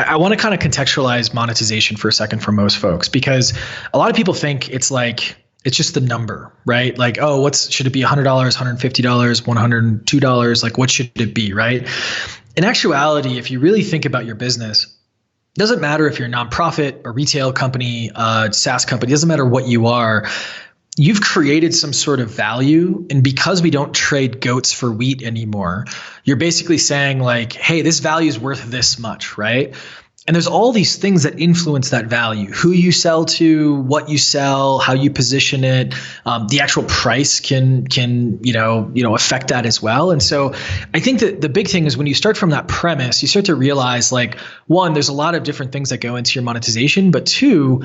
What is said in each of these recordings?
I want to kind of contextualize monetization for a second for most folks, because a lot of people think it's just the number, right? Like, oh, should it be $100, $150, $102? Like, what should it be, right? In actuality, if you really think about your business, it doesn't matter if you're a nonprofit, a retail company, a SaaS company, it doesn't matter what you are. You've created some sort of value. And because we don't trade goats for wheat anymore, you're basically saying like, hey, this value is worth this much, right? And there's all these things that influence that value: who you sell to, what you sell, how you position it. The actual price can affect that as well. And so I think that the big thing is when you start from that premise, you start to realize, like, one, there's a lot of different things that go into your monetization, but two,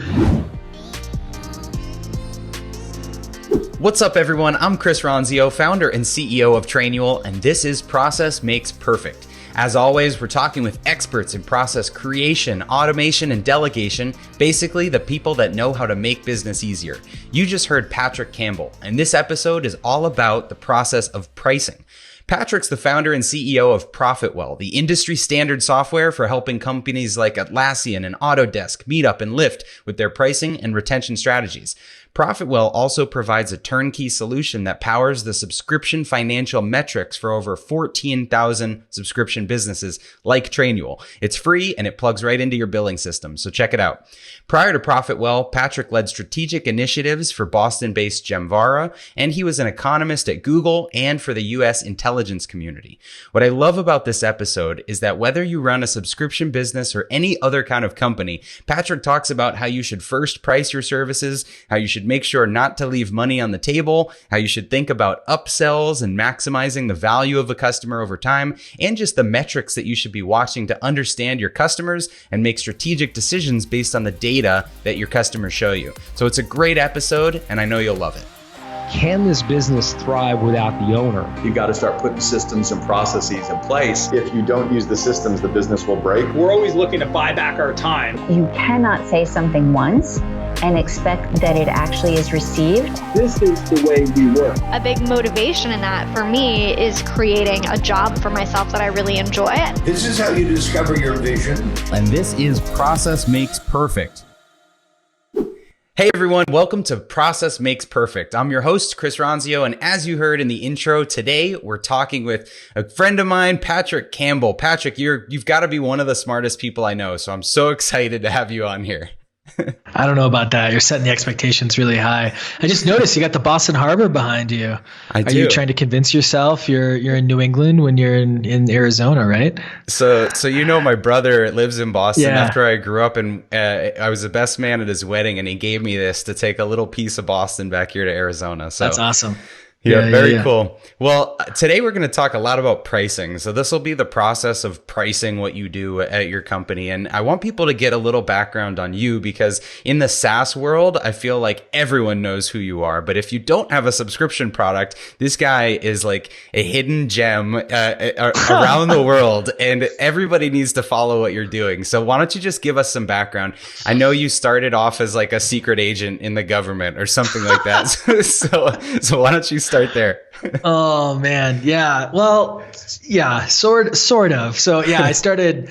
what's up, everyone? I'm Chris Ronzio, founder and CEO of ProfitWell, and this is Process Makes Perfect. As always, we're talking with experts in process creation, automation, and delegation, basically the people that know how to make business easier. You just heard Patrick Campbell, and this episode is all about the process of pricing. Patrick's the founder and CEO of ProfitWell, the industry standard software for helping companies like Atlassian and Autodesk, Meetup, and Lyft with their pricing and retention strategies. ProfitWell also provides a turnkey solution that powers the subscription financial metrics for over 14,000 subscription businesses like ProfitWell. It's free and it plugs right into your billing system, so check it out. Prior to ProfitWell, Patrick led strategic initiatives for Boston-based Gemvara, and he was an economist at Google and for the US intelligence community. What I love about this episode is that whether you run a subscription business or any other kind of company, Patrick talks about how you should first price your services, how you should make sure not to leave money on the table, how you should think about upsells and maximizing the value of a customer over time, and just the metrics that you should be watching to understand your customers and make strategic decisions based on the data that your customers show you. So it's a great episode, and I know you'll love it. Can this business thrive without the owner? You got to start putting systems and processes in place. If you don't use the systems, the business will break. We're always looking to buy back our time. You cannot say something once and expect that it actually is received. This is the way we work. A big motivation in that for me is creating a job for myself that I really enjoy. This is how you discover your vision. And this is Process Makes Perfect. Hey everyone, welcome to Process Makes Perfect. I'm your host, Chris Ronzio, and as you heard in the intro, today we're talking with a friend of mine, Patrick Campbell. Patrick, you've got to be one of the smartest people I know, so I'm so excited to have you on here. I don't know about that. You're setting the expectations really high. I just noticed you got the Boston Harbor behind you. I do. Are you trying to convince yourself you're in New England when you're in Arizona, right? So my brother lives in Boston. Yeah. After I grew up, and I was the best man at his wedding, and he gave me this to take a little piece of Boston back here to Arizona. So that's awesome. Yeah, very cool. Well, today we're going to talk a lot about pricing. So this will be the process of pricing what you do at your company. And I want people to get a little background on you, because in the SaaS world, I feel like everyone knows who you are. But if you don't have a subscription product, this guy is like a hidden gem around the world, and everybody needs to follow what you're doing. So why don't you just give us some background? I know you started off as like a secret agent in the government or something like that. So why don't you start there? Oh man. Yeah. Well, yeah, sort of. So yeah, I started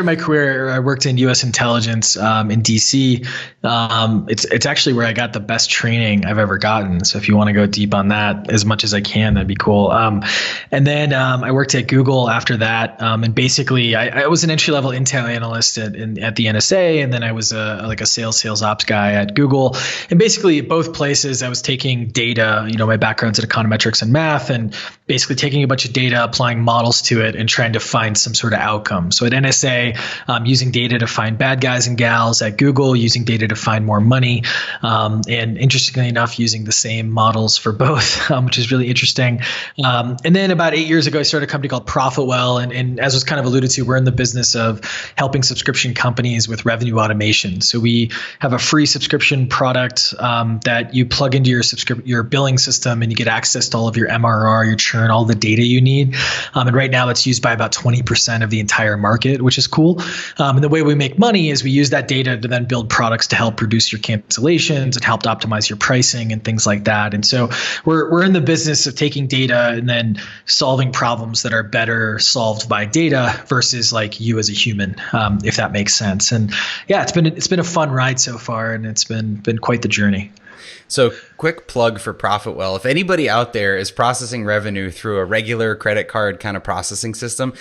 my career. I worked in U.S. intelligence in D.C. It's actually where I got the best training I've ever gotten. So if you want to go deep on that as much as I can, that'd be cool. And then I worked at Google after that. And basically, I was an entry-level intel analyst at the NSA, and then I was a sales ops guy at Google. And basically, at both places, I was taking data. My background's in econometrics and math, and basically taking a bunch of data, applying models to it, and trying to find some sort of outcome. So at NSA, using data to find bad guys and gals. At Google, using data to find more money. And interestingly enough, using the same models for both, which is really interesting. And then about 8 years ago, I started a company called ProfitWell. And as was kind of alluded to, we're in the business of helping subscription companies with revenue automation. So we have a free subscription product that you plug into your billing system, and you get access to all of your MRR, your churn, all the data you need. And right now it's used by about 20% of the entire market, which is cool. And the way we make money is we use that data to then build products to help reduce your cancellations and help optimize your pricing and things like that. And so we're in the business of taking data and then solving problems that are better solved by data versus like you as a human, if that makes sense. And yeah, it's been a fun ride so far, and it's been quite the journey. So quick plug for ProfitWell. If anybody out there is processing revenue through a regular credit card kind of processing system,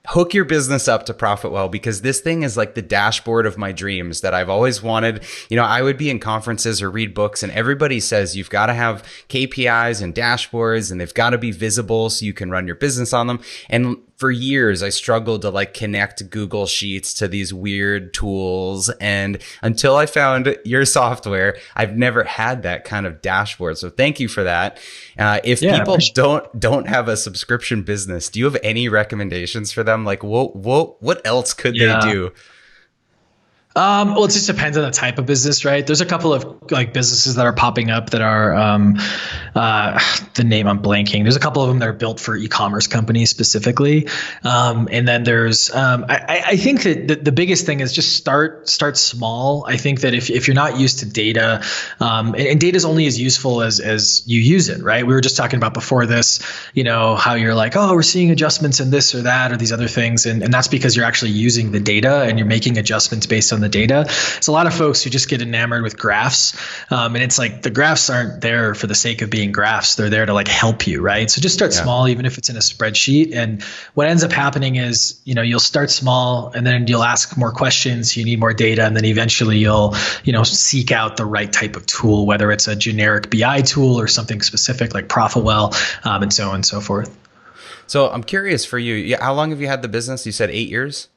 hook your business up to ProfitWell, because this thing is like the dashboard of my dreams that I've always wanted. You know, I would be in conferences or read books and everybody says you've got to have KPIs and dashboards and they've got to be visible so you can run your business on them. And for years, I struggled to like connect Google Sheets to these weird tools. And until I found your software, I've never had that kind of dashboard. So thank you for that. If people don't have a subscription business, do you have any recommendations for them? Like what else could they do? Well, it just depends on the type of business, right? There's a couple of like businesses that are popping up that are, the name I'm blanking. There's a couple of them that are built for e-commerce companies specifically. And then there's, I think that the biggest thing is just start small. I think that if you're not used to data, and data is only as useful as you use it, right? We were just talking about before this, you know, how you're like, oh, we're seeing adjustments in this or that, or these other things. And that's because you're actually using the data and you're making adjustments based on the data. It's a lot of folks who just get enamored with graphs. And it's like the graphs aren't there for the sake of being graphs. They're there to like help you, right? So just start small, even if it's in a spreadsheet. And what ends up happening is, you know, you'll start small and then you'll ask more questions. You need more data. And then eventually you'll, you know, seek out the right type of tool, whether it's a generic BI tool or something specific like ProfitWell, and so on and so forth. So I'm curious for you, how long have you had the business? You said 8 years?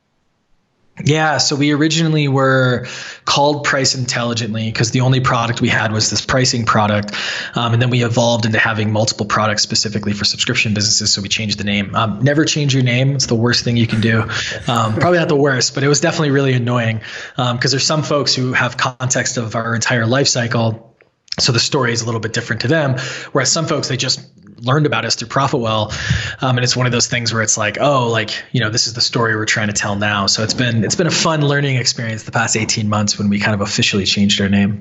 Yeah, so we originally were called Price Intelligently because the only product we had was this pricing product. And then we evolved into having multiple products specifically for subscription businesses. So we changed the name. Never change your name. It's the worst thing you can do. Probably not the worst, but it was definitely really annoying because there's some folks who have context of our entire life cycle. So the story is a little bit different to them, whereas some folks, they just learned about us through ProfitWell. And it's one of those things where it's like, oh, like, you know, this is the story we're trying to tell now. So it's been a fun learning experience the past 18 months when we kind of officially changed our name.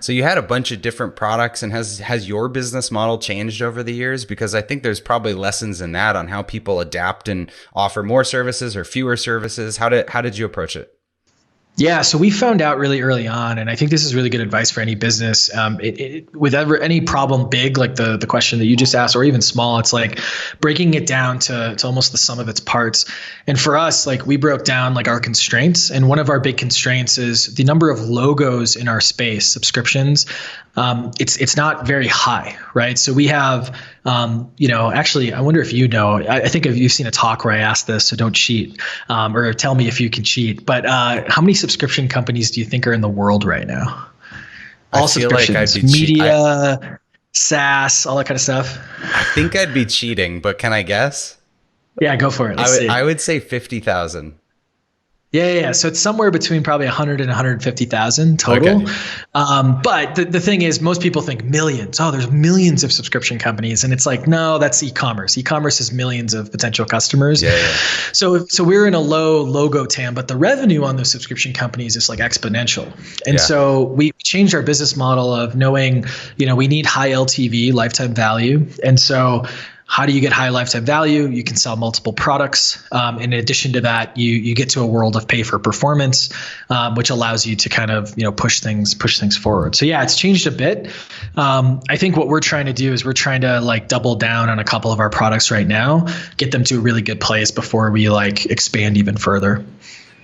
So you had a bunch of different products, and has your business model changed over the years? Because I think there's probably lessons in that on how people adapt and offer more services or fewer services. How did you approach it? Yeah, so we found out really early on, and I think this is really good advice for any business. With any problem big, like the question that you just asked, or even small, it's like breaking it down to almost the sum of its parts. And for us, like we broke down like our constraints, and one of our big constraints is the number of logos in our space, subscriptions. It's not very high, right? So we have, you know, actually, I wonder if you know, I think if you've seen a talk where I asked this, so don't cheat, or tell me if you can cheat. But how many subscription companies do you think are in the world right now? All subscriptions, like media, SaaS, all that kind of stuff. I think I'd be cheating, but can I guess? Yeah, go for it. I would say 50,000. Yeah. So it's somewhere between probably 100 and 150,000 total. Okay. But the thing is, most people think millions. Oh, there's millions of subscription companies. And it's like, no, that's e-commerce. E-commerce is millions of potential customers. Yeah. So we're in a low logo TAM, but the revenue on those subscription companies is like exponential. And so we changed our business model of knowing, you know, we need high LTV, lifetime value. And so how do you get high lifetime value? You can sell multiple products. In addition to that, you get to a world of pay for performance, which allows you to kind of, you know, push things forward. So yeah, it's changed a bit. I think what we're trying to do is we're trying to like double down on a couple of our products right now, get them to a really good place before we like expand even further.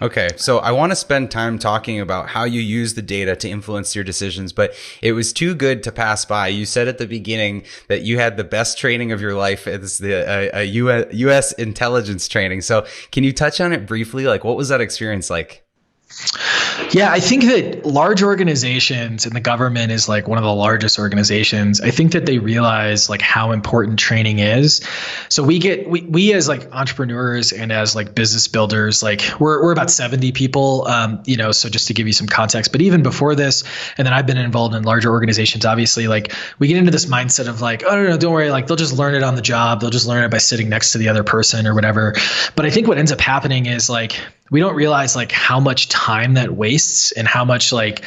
Okay, so I want to spend time talking about how you use the data to influence your decisions, but it was too good to pass by. You said at the beginning that you had the best training of your life as the U.S. intelligence training. So can you touch on it briefly? Like, what was that experience like? Yeah, I think that large organizations, and the government is like one of the largest organizations, I think that they realize like how important training is. So we as like entrepreneurs and as like business builders, like we're about 70 people, so just to give you some context, but even before this, and then I've been involved in larger organizations, obviously, like we get into this mindset of like, oh, no, don't worry, like they'll just learn it on the job. They'll just learn it by sitting next to the other person or whatever. But I think what ends up happening is like, we don't realize like how much time that wastes and how much like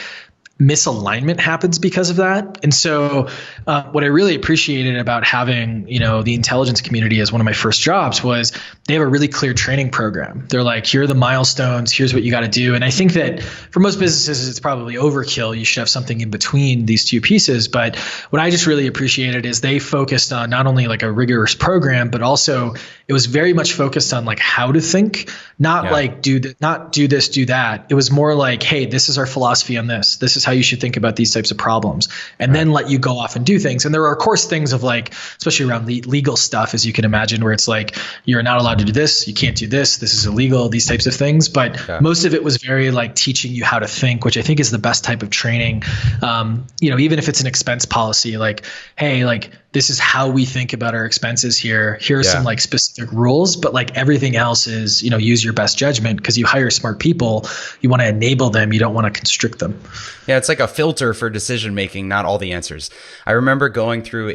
misalignment happens because of that. And so what I really appreciated about having, the intelligence community as one of my first jobs was they have a really clear training program. They're like, here are the milestones, here's what you got to do. And I think that for most businesses, it's probably overkill. You should have something in between these two pieces. But what I just really appreciated is they focused on not only like a rigorous program, but also it was very much focused on like how to think, not like do this, do that. It was more like, hey, this is our philosophy on this. This is how you should think about these types of problems, and then let you go off and do things. And there are of course things of like, especially around legal stuff, as you can imagine, where it's like, you're not allowed to do this, you can't do this, this is illegal, these types of things. But most of it was very like teaching you how to think, which I think is the best type of training. Even if it's an expense policy, like, hey, like this is how we think about our expenses here. Here are some like specific rules, but like everything else is, use your best judgment, because you hire smart people. You want to enable them. You don't want to constrict them. Yeah, it's like a filter for decision making, not all the answers. I remember going through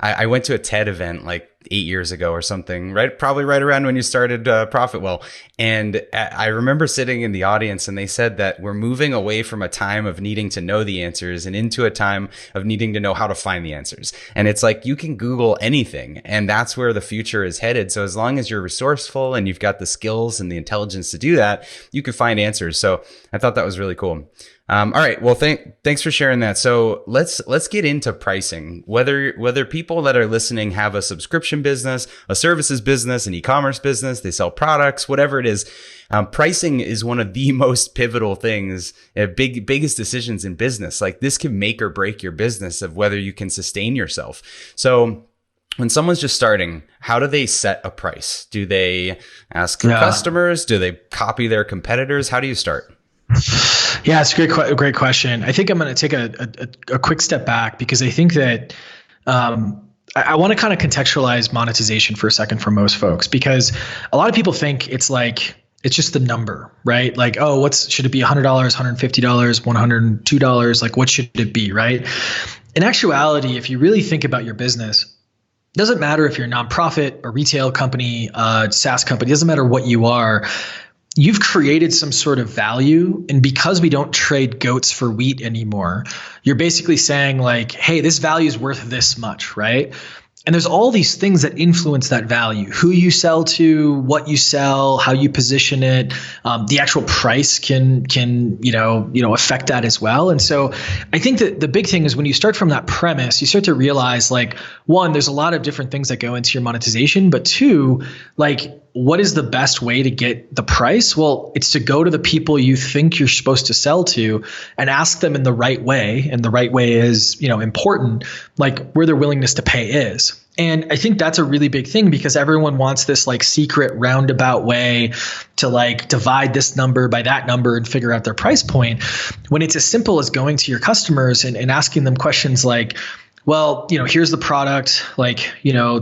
I went to a TED event like 8 years ago or something, probably right around when you started ProfitWell. And I remember sitting in the audience, and they said that we're moving away from a time of needing to know the answers and into a time of needing to know how to find the answers. And it's like, you can Google anything, and that's where the future is headed. So as long as you're resourceful and you've got the skills and the intelligence to do that, you can find answers. So I thought that was really cool. All right. Well, thanks for sharing that. So let's get into pricing. Whether people that are listening have a subscription business, a services business, an e-commerce business, they sell products, whatever it is, pricing is one of the most pivotal things, biggest decisions in business. Like this can make or break your business of whether you can sustain yourself. So when someone's just starting, how do they set a price? Do they ask customers? Do they copy their competitors? How do you start? Yeah, it's a great question. I think I'm going to take a quick step back, because I think that I want to kind of contextualize monetization for a second for most folks, because a lot of people think it's just the number, right? Like, oh, should it be $100, $150, $102? Like, what should it be, right? In actuality, if you really think about your business, it doesn't matter if you're a nonprofit, a retail company, a SaaS company, it doesn't matter what you are. You've created some sort of value. And because we don't trade goats for wheat anymore, you're basically saying like, hey, this value is worth this much, right? And there's all these things that influence that value: who you sell to, what you sell, how you position it. The actual price can affect that as well. And so I think that the big thing is when you start from that premise, you start to realize like, one, there's a lot of different things that go into your monetization, but two, like, what is the best way to get the price? Well, it's to go to the people you think you're supposed to sell to and ask them in the right way. And the right way is, important, like where their willingness to pay is. And I think that's a really big thing, because everyone wants this like secret roundabout way to like divide this number by that number and figure out their price point, when it's as simple as going to your customers and asking them questions like, well, here's the product, like,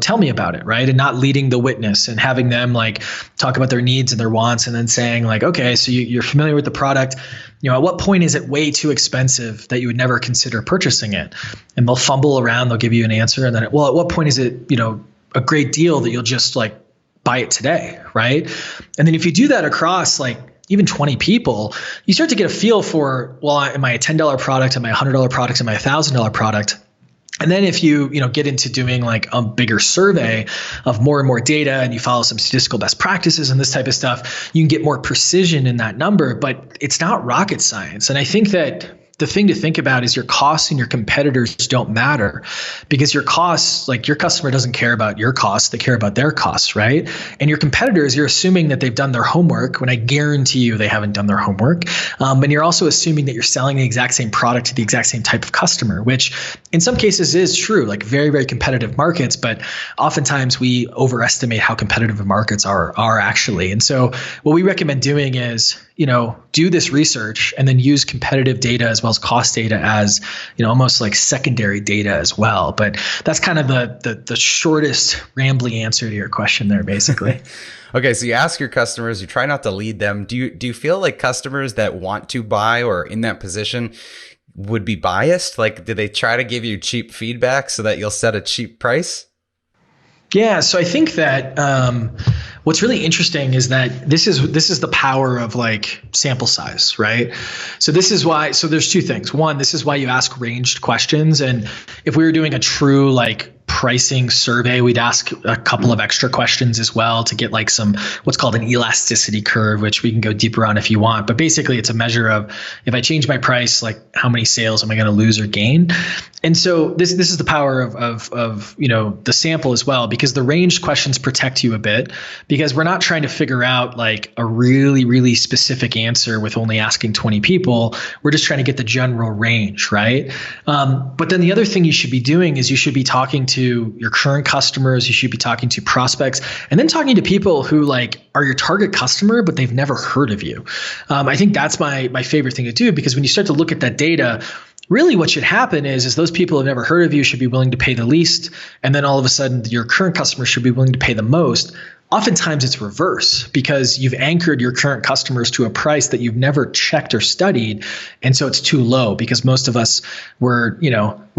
tell me about it, right? And not leading the witness and having them like talk about their needs and their wants, and then saying like, okay, so you're familiar with the product. At what point is it way too expensive that you would never consider purchasing it? And they'll fumble around, they'll give you an answer. And then, at what point is it, a great deal that you'll just like buy it today, right? And then if you do that across like even 20 people, you start to get a feel for, well, am I a $10 product? Am I a $100 product? Am I a $1,000 product? And then if you get into doing like a bigger survey of more and more data, and you follow some statistical best practices and this type of stuff, you can get more precision in that number, but it's not rocket science. And I think that the thing to think about is your costs and your competitors don't matter, because your costs, like your customer doesn't care about your costs, they care about their costs, right? And your competitors, you're assuming that they've done their homework when I guarantee you they haven't done their homework. And you're also assuming that you're selling the exact same product to the exact same type of customer, which in some cases is true, like very, very competitive markets, but oftentimes we overestimate how competitive the markets are actually. And so what we recommend doing is, do this research and then use competitive data as well as cost data as, almost like secondary data as well. But that's kind of the shortest rambling answer to your question there, basically. Okay, so you ask your customers, you try not to lead them. Do you feel like customers that want to buy or in that position would be biased? Like, do they try to give you cheap feedback so that you'll set a cheap price? Yeah, so I think that what's really interesting is that this is the power of like sample size, right? So this is why. So there's two things. One, this is why you ask ranged questions, and if we were doing a true like pricing survey, we'd ask a couple of extra questions as well to get like some what's called an elasticity curve, which we can go deeper on if you want. But basically, it's a measure of if I change my price, like how many sales am I going to lose or gain? And so this is the power of the sample as well, because the ranged questions protect you a bit, because we're not trying to figure out like a really, really specific answer with only asking 20 people. We're just trying to get the general range, right? But then the other thing you should be doing is you should be talking to your current customers, you should be talking to prospects, and then talking to people who like are your target customer, but they've never heard of you. I think that's my favorite thing to do, because when you start to look at that data, really what should happen is those people who have never heard of you should be willing to pay the least, and then all of a sudden your current customers should be willing to pay the most. Oftentimes it's reverse, because you've anchored your current customers to a price that you've never checked or studied. And so it's too low, because most of us we're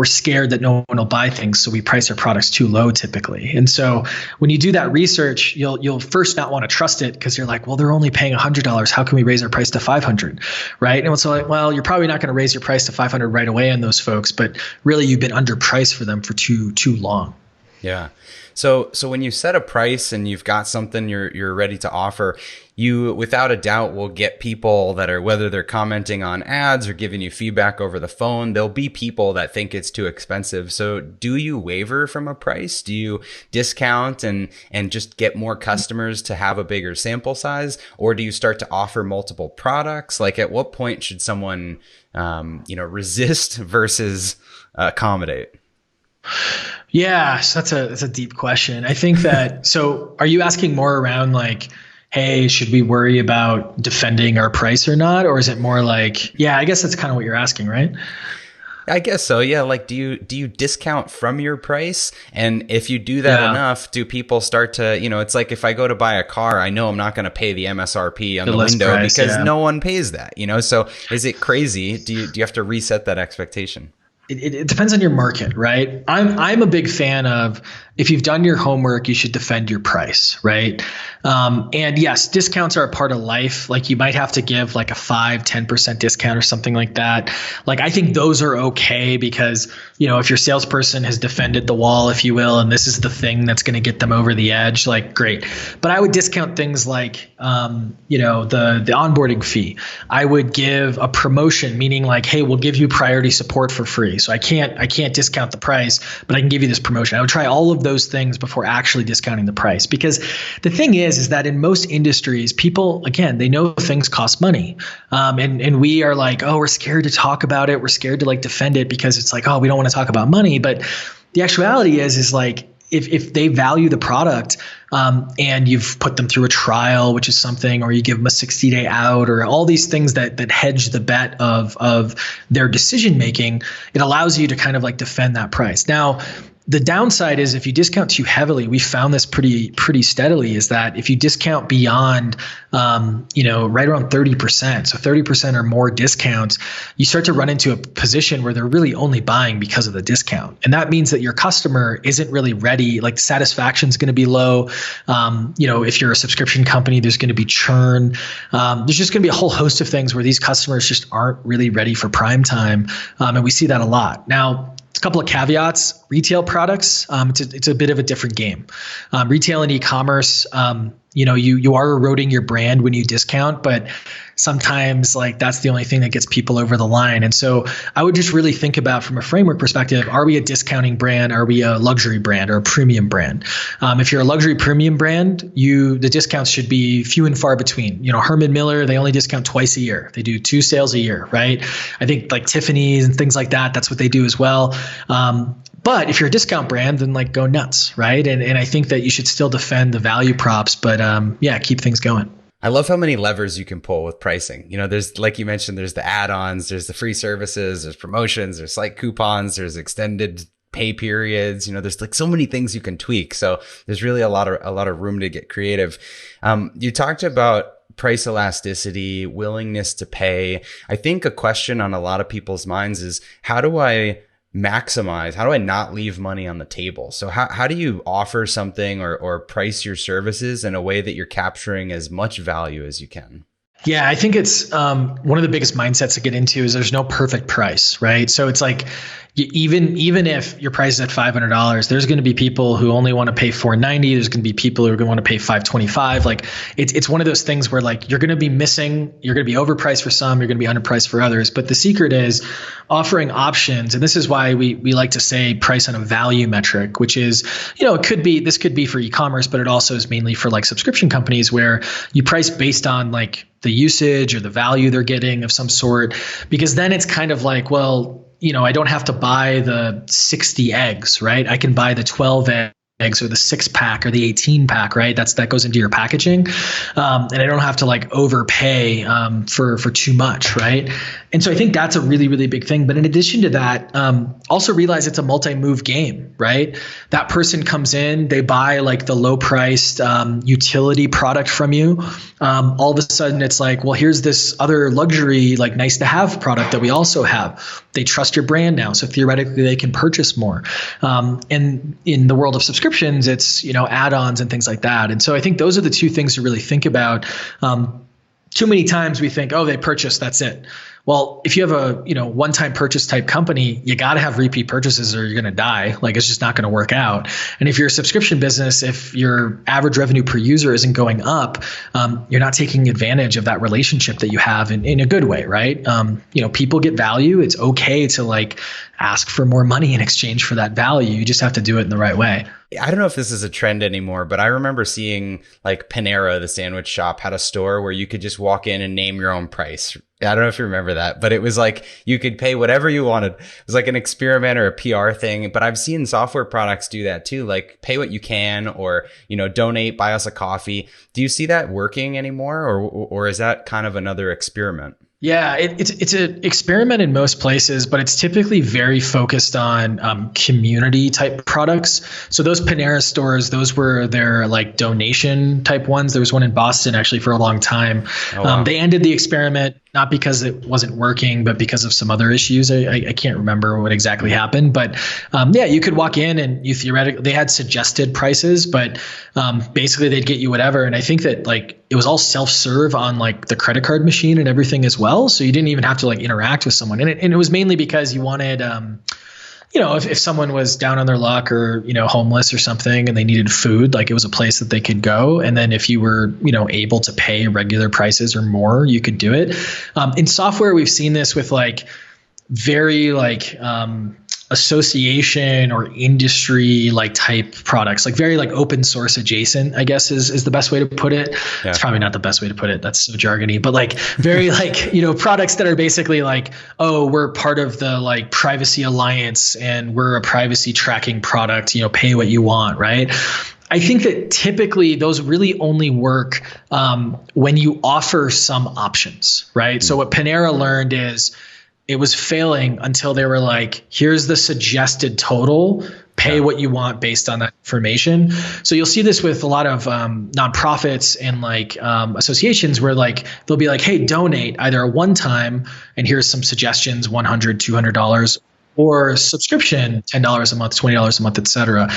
scared that no one will buy things. So we price our products too low typically. And so when you do that research, you'll first not want to trust it, because you're like, well, they're only paying $100. How can we raise our price to $500? Right. And so like, well, you're probably not going to raise your price to $500 right away on those folks, but really you've been underpriced for them for too long. Yeah. So when you set a price and you've got something you're ready to offer, you without a doubt will get people that are, whether they're commenting on ads or giving you feedback over the phone, there'll be people that think it's too expensive. So do you waver from a price? Do you discount and just get more customers to have a bigger sample size? Or do you start to offer multiple products? Like at what point should someone resist versus accommodate? Yeah, so that's a deep question. I think that, so are you asking more around like, hey, should we worry about defending our price or not? Or is it more like, yeah, I guess that's kind of what you're asking, right? I guess so. Yeah. Like, do you discount from your price? And if you do that enough, do people start to, it's like if I go to buy a car, I know I'm not going to pay the MSRP on the window price, because no one pays that, So is it crazy? Do you have to reset that expectation? It depends on your market, right? I'm a big fan of, if you've done your homework, you should defend your price, right? And yes, discounts are a part of life. Like you might have to give like a 5-10% discount or something like that. Like I think those are okay, because if your salesperson has defended the wall, if you will, and this is the thing that's going to get them over the edge, like great. But I would discount things like the onboarding fee. I would give a promotion, meaning like, hey, we'll give you priority support for free. So I can't discount the price, but I can give you this promotion. I would try all of those things before actually discounting the price, because the thing is that in most industries, people, again, they know things cost money. And we are like, oh, we're scared to talk about it. We're scared to like defend it, because it's like, oh, we don't want to talk about money. But the actuality is like, if they value the product, and you've put them through a trial, which is something, or you give them a 60-day out, or all these things that hedge the bet of their decision making, it allows you to kind of like defend that price. Now, the downside is if you discount too heavily, we found this pretty steadily, is that if you discount beyond, right around 30%, so 30% or more discounts, you start to run into a position where they're really only buying because of the discount. And that means that your customer isn't really ready. Like satisfaction is going to be low. If you're a subscription company, there's going to be churn. There's just going to be a whole host of things where these customers just aren't really ready for prime time. And we see that a lot. Now, a couple of caveats. Retail products, it's a bit of a different game. Retail and e-commerce, you are eroding your brand when you discount, but sometimes like that's the only thing that gets people over the line. And so I would just really think about, from a framework perspective, are we a discounting brand? Are we a luxury brand or a premium brand? If you're a luxury premium brand, the discounts should be few and far between. Herman Miller, they only discount twice a year. They do 2 sales a year, right? I think like Tiffany's and things like that, that's what they do as well. But if you're a discount brand, then like go nuts, right? And I think that you should still defend the value props, but keep things going. I love how many levers you can pull with pricing. There's, like you mentioned, there's the add-ons, there's the free services, there's promotions, there's site coupons, there's extended pay periods. There's like so many things you can tweak. So there's really a lot of room to get creative. You talked about price elasticity, willingness to pay. I think a question on a lot of people's minds is, how do I not leave money on the table? So how do you offer something or price your services in a way that you're capturing as much value as you can? Yeah, I think it's one of the biggest mindsets to get into is there's no perfect price, right? So it's like, even if your price is at $500, there's going to be people who only want to pay $490. There's going to be people who are going to want to pay $525. Like it's one of those things where like you're going to be overpriced for some, you're going to be underpriced for others. But the secret is offering options, and this is why we like to say price on a value metric, which is, this could be for e-commerce, but it also is mainly for like subscription companies where you price based on like the usage or the value they're getting of some sort, because then it's kind of like, well, I don't have to buy the 60 eggs, right? I can buy the 12 eggs or the 6-pack or the 18-pack, right? That goes into your packaging. And I don't have to like overpay for too much, right? And so I think that's a really, really big thing. But in addition to that, also realize it's a multi-move game, right? That person comes in, they buy like the low-priced utility product from you. All of a sudden it's like, well, here's this other luxury, like nice to have product that we also have. They trust your brand now. So theoretically they can purchase more. And in the world of subscriptions, it's, add-ons and things like that. And so I think those are the two things to really think about. Too many times we think, oh, they purchased, that's it. Well, if you have a one-time purchase type company, you got to have repeat purchases or you're going to die. Like it's just not going to work out. And if you're a subscription business, if your average revenue per user isn't going up, you're not taking advantage of that relationship that you have in a good way, right? People get value. It's okay to like ask for more money in exchange for that value. You just have to do it in the right way. I don't know if this is a trend anymore, but I remember seeing like Panera, the sandwich shop, had a store where you could just walk in and name your own price. I don't know if you remember that, but it was like you could pay whatever you wanted. It was like an experiment or a PR thing. But I've seen software products do that too, like pay what you can, or donate, buy us a coffee. Do you see that working anymore, or is that kind of another experiment? Yeah, it's an experiment in most places, but it's typically very focused on community type products. So those Panera stores, those were their like donation type ones. There was one in Boston actually for a long time. Oh, wow. They ended the experiment not because it wasn't working, but because of some other issues. I can't remember what exactly happened, but you could walk in and you theoretically, they had suggested prices, but basically they'd get you whatever. And I think that like it was all self-serve on like the credit card machine and everything as well. So you didn't even have to like interact with someone. And it was mainly because you wanted, if someone was down on their luck or, homeless or something and they needed food, like it was a place that they could go. And then if you were, able to pay regular prices or more, you could do it. In software, we've seen this with like very like association or industry like type products, like very like open source adjacent, I guess is the best way to put it. Yeah. It's probably not the best way to put it. That's so jargony, but like very like, products that are basically like, oh, we're part of the like Privacy Alliance and we're a privacy tracking product, pay what you want, right? I think that typically those really only work when you offer some options, right? Mm-hmm. So what Panera learned is it was failing until they were like, here's the suggested total, pay what you want based on that information. So you'll see this with a lot of nonprofits and like associations where like they'll be like, hey, donate either a one-time and here's some suggestions, $100, $200, or subscription, $10 a month, $20 a month, et cetera.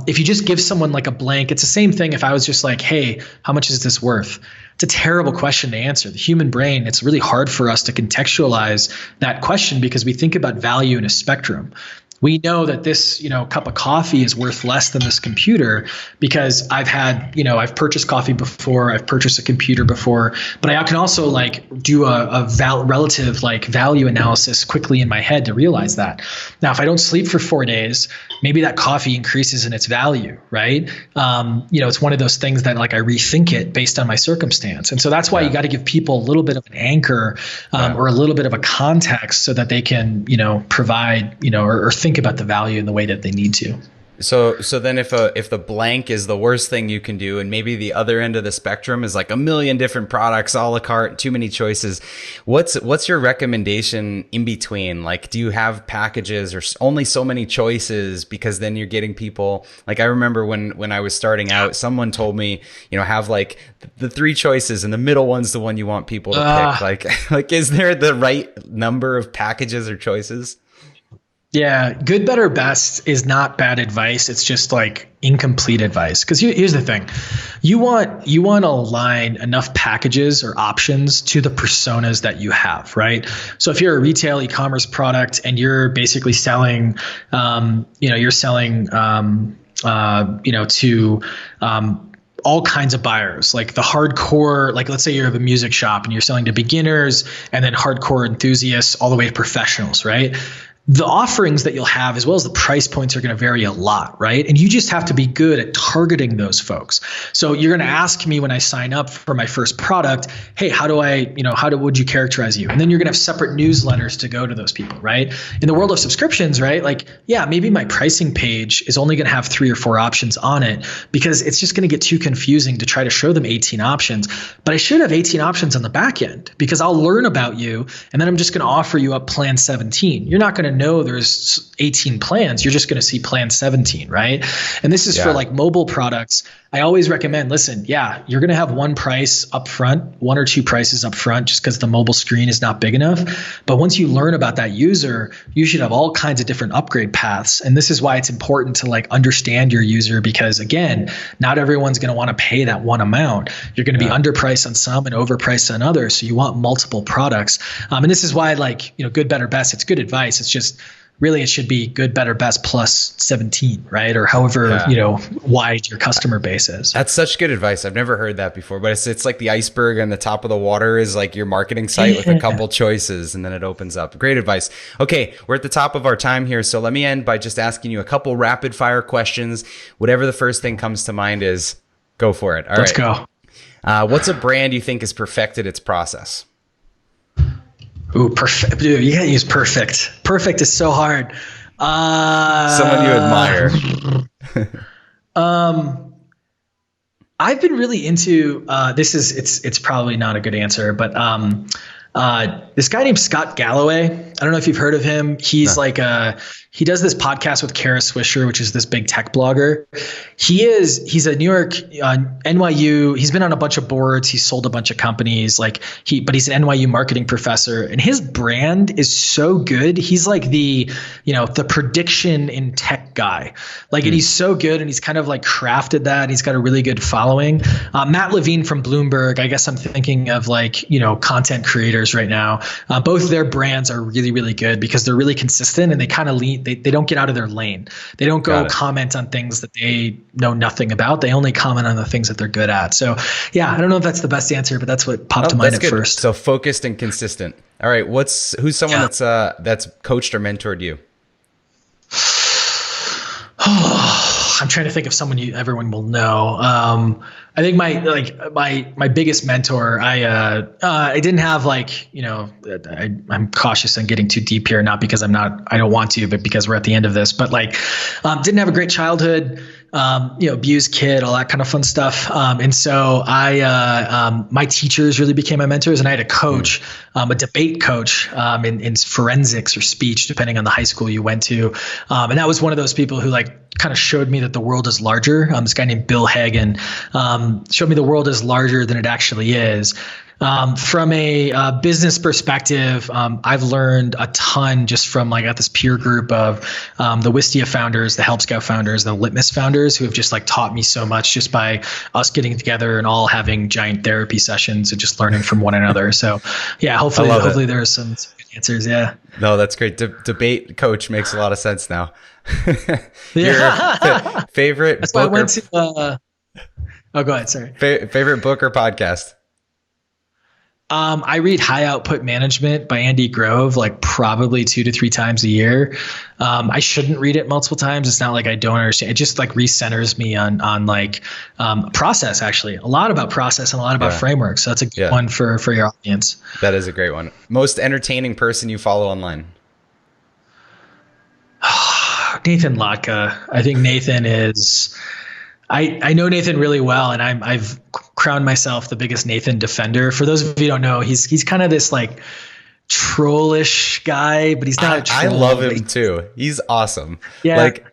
If you just give someone like a blank, it's the same thing if I was just like, hey, how much is this worth? It's a terrible question to answer. The human brain, it's really hard for us to contextualize that question because we think about value in a spectrum. we know that this, cup of coffee is worth less than this computer because I've purchased coffee before, I've purchased a computer before, but I can also like do a relative like value analysis quickly in my head to realize that. Now, if I don't sleep for 4 days, maybe that coffee increases in its value, right? It's one of those things that like I rethink it based on my circumstance. And so that's why you got to give people a little bit of an anchor or a little bit of a context so that they can, provide, or think about the value in the way that they need to. So then if the blank is the worst thing you can do, and maybe the other end of the spectrum is like a million different products, a la carte, too many choices, what's your recommendation in between? Like, do you have packages or only so many choices? Because then you're getting people, like I remember when I was starting out, someone told me, have like the 3 choices and the middle one's the one you want people to pick. Like is there the right number of packages or choices? Yeah, good, better, best is not bad advice. It's just like incomplete advice. Because here's the thing, you want to align enough packages or options to the personas that you have, right? So if you're a retail e-commerce product and you're basically selling, to all kinds of buyers, like the hardcore, like let's say you have a music shop and you're selling to beginners and then hardcore enthusiasts all the way to professionals, right? The offerings that you'll have as well as the price points are going to vary a lot, right? And you just have to be good at targeting those folks. So you're going to ask me when I sign up for my first product, hey, how would you characterize you? And then you're going to have separate newsletters to go to those people, right? In the world of subscriptions, right? Like, yeah, maybe my pricing page is only going to have 3 or 4 options on it because it's just going to get too confusing to try to show them 18 options. But I should have 18 options on the back end because I'll learn about you and then I'm just going to offer you up plan 17. You're not going to know there's 18 plans. You're just going to see plan 17, right? And this is for like mobile products. I always recommend, listen, you're going to have one price up front, 1 or 2 prices up front just because the mobile screen is not big enough. But once you learn about that user, you should have all kinds of different upgrade paths. And this is why it's important to like understand your user because again, not everyone's going to want to pay that one amount. You're going to be underpriced on some and overpriced on others. So you want multiple products. And this is why like, good, better, best, it's good advice. It's just really it should be good, better, best plus 17, right? Or however, wide your customer base is. That's such good advice. I've never heard that before, but it's like the iceberg on the top of the water is like your marketing site with a couple choices and then it opens up. Great advice. Okay, we're at the top of our time here. So let me end by just asking you a couple rapid fire questions. Whatever the first thing comes to mind is, go for it. All right. Let's go. What's a brand you think has perfected its process? Ooh, perfect. Dude, you can't use perfect. Perfect is so hard. Someone you admire. I've been really into it's probably not a good answer, but this guy named Scott Galloway. I don't know if you've heard of him. He's he does this podcast with Kara Swisher, which is this big tech blogger. He's a New York, NYU. He's been on a bunch of boards. He's sold a bunch of companies but he's an NYU marketing professor and his brand is so good. He's like the prediction in tech guy. And he's so good and he's kind of like crafted that. And he's got a really good following. Matt Levine from Bloomberg, I guess I'm thinking of content creators right now. Both their brands are really, really good because they're really consistent and they kind of lean, they don't get out of their lane. They don't go comment on things that they know nothing about. They only comment on the things that they're good at. So I don't know if that's the best answer, but that's what popped to mind at first. So focused and consistent. All right. Who's someone that's coached or mentored you? I'm trying to think of someone everyone will know. I think my biggest mentor, I didn't have I'm cautious on getting too deep here, not because I don't want to, but because we're at the end of this, but didn't have a great childhood, abused kid, all that kind of fun stuff. And so my teachers really became my mentors and I had a coach, a debate coach, in forensics or speech, depending on the high school you went to. And that was one of those people who kind of showed me that the world is larger. This guy named Bill Hagen, showed me the world is larger than it actually is. From a business perspective, I've learned a ton just from like, I got this peer group of the Wistia founders, the Help Scout founders, the Litmus founders, who have just like taught me so much just by us getting together and all having giant therapy sessions and just learning from one another. So yeah, hopefully there's some good answers. Yeah. No, that's great. Debate coach makes a lot of sense now. Yeah. Favorite That's book why I went to, oh, go ahead. Sorry. favorite book or podcast? I read High Output Management by Andy Grove like probably 2 to 3 times a year. I shouldn't read it multiple times. It's not like I don't understand. It just like recenters me on like process, actually. A lot about process and a lot about frameworks. So that's a good one for your audience. That is a great one. Most entertaining person you follow online? Nathan Latka. I think Nathan is... I know Nathan really well, and I've crowned myself the biggest Nathan defender. For those of you who don't know, he's kind of this like trollish guy, but he's not a troll. I love him too. He's awesome. Yeah, like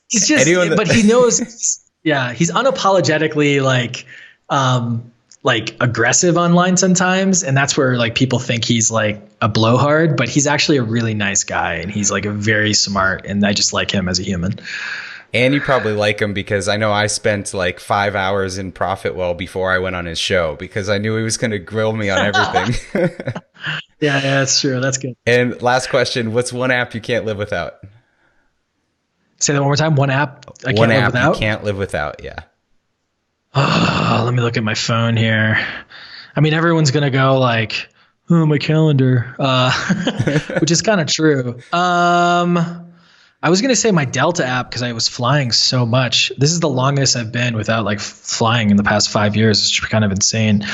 he's just, but he knows. Yeah, he's unapologetically like aggressive online sometimes, and that's where like people think he's like a blowhard, but he's actually a really nice guy, and he's like a very smart, and I just like him as a human. And you probably like him because I know I spent like 5 hours in ProfitWell before I went on his show because I knew he was going to grill me on everything. Yeah, that's true. That's good. And last question, what's one app you can't live without? Say that one more time. One app I can't live without? You can't live without, yeah. Oh, let me look at my phone here. I mean, everyone's going to go like, oh, my calendar, which is kind of true. I was going to say my Delta app because I was flying so much. This is the longest I've been without like flying in the past 5 years. It's kind of insane.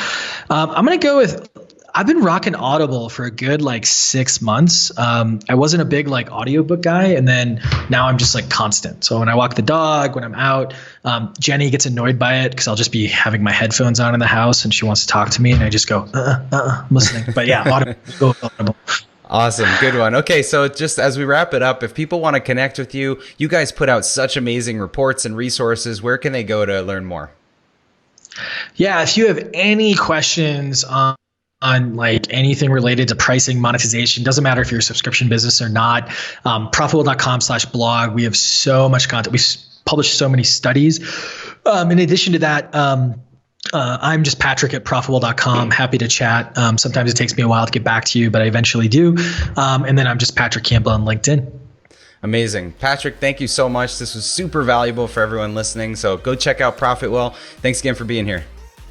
I'm going to go with, I've been rocking Audible for a good like 6 months. I wasn't a big like audiobook guy, and then now I'm just like constant. So when I walk the dog, when I'm out, Jenny gets annoyed by it because I'll just be having my headphones on in the house and she wants to talk to me and I just go, I'm listening. But yeah, Audible. Awesome. Good one. Okay. So just as we wrap it up, if people want to connect with you, you guys put out such amazing reports and resources. Where can they go to learn more? Yeah. If you have any questions on like anything related to pricing, monetization, doesn't matter if you're a subscription business or not, profitwell.com/blog. We have so much content. We've published so many studies. In addition to that, I'm just Patrick at profitwell.com. Happy to chat. Sometimes it takes me a while to get back to you, but I eventually do. And then I'm just Patrick Campbell on LinkedIn. Amazing. Patrick, thank you so much. This was super valuable for everyone listening. So go check out ProfitWell. Thanks again for being here.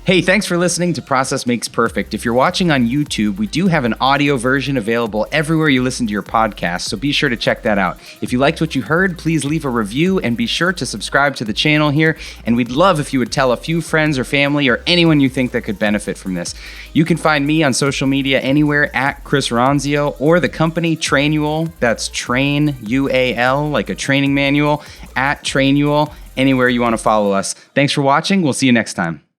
Hey, thanks for listening to Process Makes Perfect. If you're watching on YouTube, we do have an audio version available everywhere you listen to your podcast, so be sure to check that out. If you liked what you heard, please leave a review and be sure to subscribe to the channel here. And we'd love if you would tell a few friends or family or anyone you think that could benefit from this. You can find me on social media anywhere at Chris Ronzio or the company Trainual. That's Train UAL, like a training manual, at Trainual, anywhere you want to follow us. Thanks for watching. We'll see you next time.